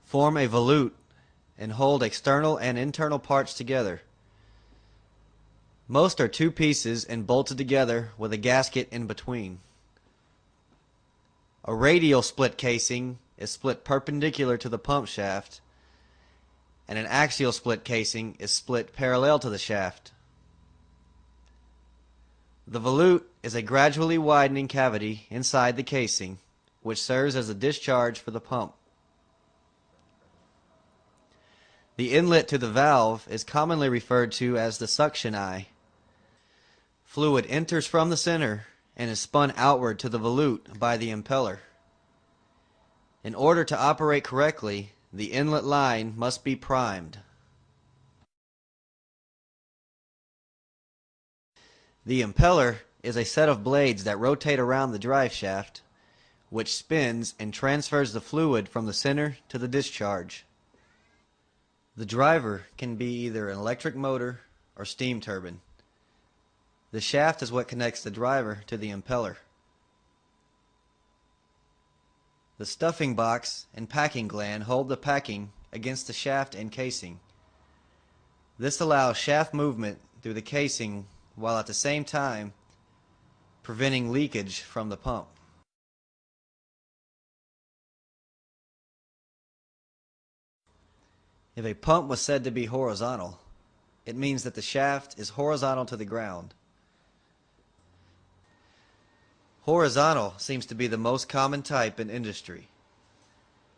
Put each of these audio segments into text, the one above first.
form a volute and hold external and internal parts together. Most are two pieces and bolted together with a gasket in between. A radial split casing is split perpendicular to the pump shaft, and an axial split casing is split parallel to the shaft. The volute is a gradually widening cavity inside the casing, which serves as a discharge for the pump. The inlet to the valve is commonly referred to as the suction eye. Fluid enters from the center and is spun outward to the volute by the impeller. In order to operate correctly, the inlet line must be primed. The impeller is a set of blades that rotate around the drive shaft, which spins and transfers the fluid from the center to the discharge. The driver can be either an electric motor or steam turbine. The shaft is what connects the driver to the impeller. The stuffing box and packing gland hold the packing against the shaft and casing. This allows shaft movement through the casing while at the same time preventing leakage from the pump. If a pump was said to be horizontal, it means that the shaft is horizontal to the ground. Horizontal seems to be the most common type in industry.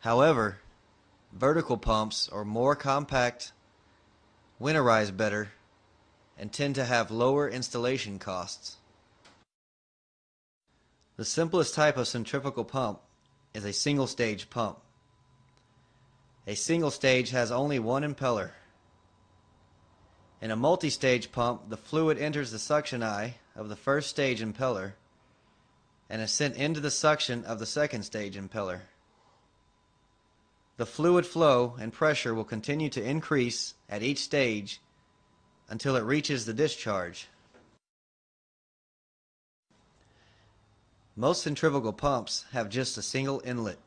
However, vertical pumps are more compact, winterize better, and tend to have lower installation costs. The simplest type of centrifugal pump is a single-stage pump. A single stage has only one impeller. In a multi-stage pump, the fluid enters the suction eye of the first stage impeller and is sent into the suction of the second stage impeller. The fluid flow and pressure will continue to increase at each stage until it reaches the discharge. Most centrifugal pumps have just a single inlet.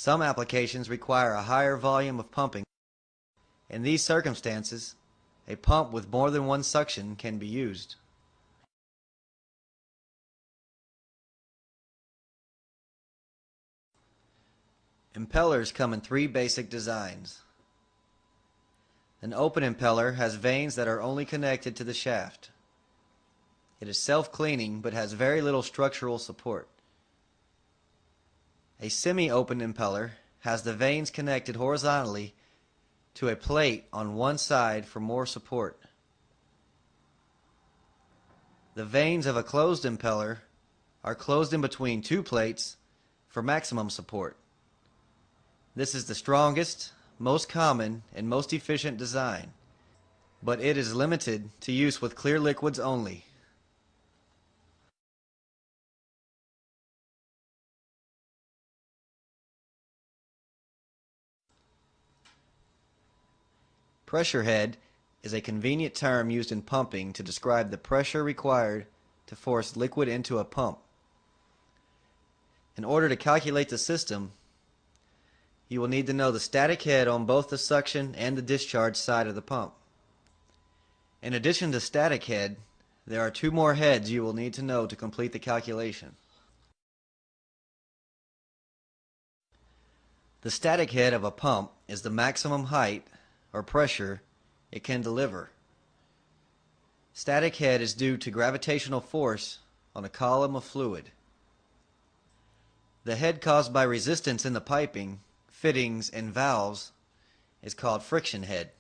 Some applications require a higher volume of pumping. In these circumstances, a pump with more than one suction can be used. Impellers come in three basic designs. An open impeller has vanes that are only connected to the shaft. It is self-cleaning but has very little structural support. A semi-open impeller has the vanes connected horizontally to a plate on one side for more support. The vanes of a closed impeller are closed in between two plates for maximum support. This is the strongest, most common, and most efficient design, but it is limited to use with clear liquids only. Pressure head is a convenient term used in pumping to describe the pressure required to force liquid into a pump. In order to calculate the system, you will need to know the static head on both the suction and the discharge side of the pump. In addition to static head, there are two more heads you will need to know to complete the calculation. The static head of a pump is the maximum height or pressure it can deliver. Static head is due to gravitational force on a column of fluid. The head caused by resistance in the piping, fittings, and valves is called friction head.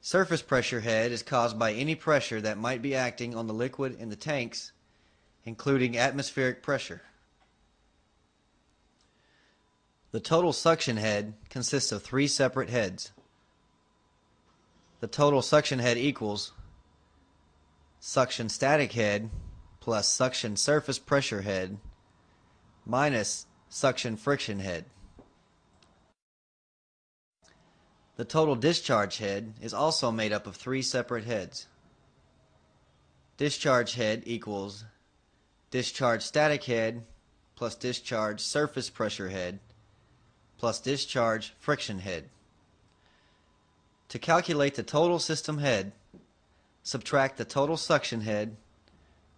Surface pressure head is caused by any pressure that might be acting on the liquid in the tanks, including atmospheric pressure. The total suction head consists of three separate heads. The total suction head equals suction static head plus suction surface pressure head minus suction friction head. The total discharge head is also made up of three separate heads. Discharge head equals discharge static head plus discharge surface pressure head plus discharge friction head. To calculate the total system head, subtract the total suction head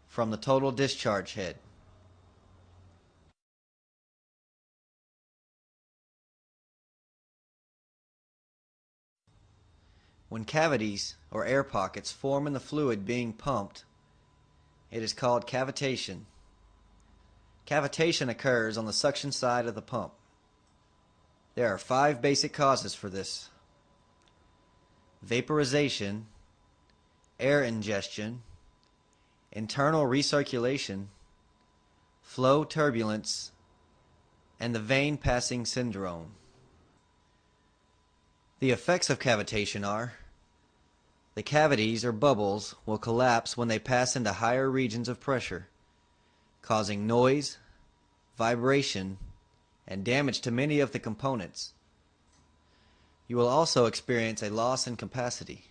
from the total discharge head. When cavities or air pockets form in the fluid being pumped, it is called cavitation. Cavitation occurs on the suction side of the pump. There are 5 basic causes for this: vaporization, air ingestion, internal recirculation, flow turbulence, and the vein passing syndrome. The effects of cavitation are: the cavities or bubbles will collapse when they pass into higher regions of pressure, causing noise, vibration, and damage to many of the components. You will also experience a loss in capacity.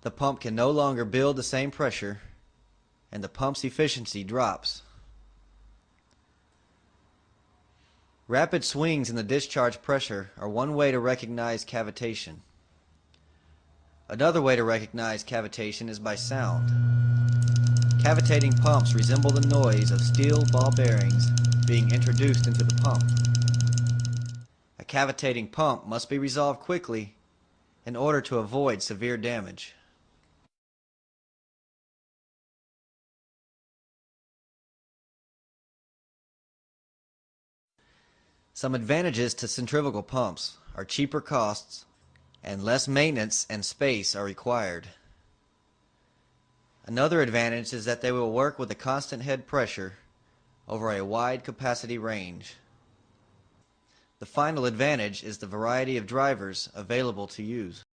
The pump can no longer build the same pressure, and the pump's efficiency drops. Rapid swings in the discharge pressure are one way to recognize cavitation. Another way to recognize cavitation is by sound. Cavitating pumps resemble the noise of steel ball bearings being introduced into the pump. A cavitating pump must be resolved quickly in order to avoid severe damage. Some advantages to centrifugal pumps are cheaper costs and less maintenance and space are required. Another advantage is that they will work with a constant head pressure over a wide capacity range. The final advantage is the variety of drivers available to use.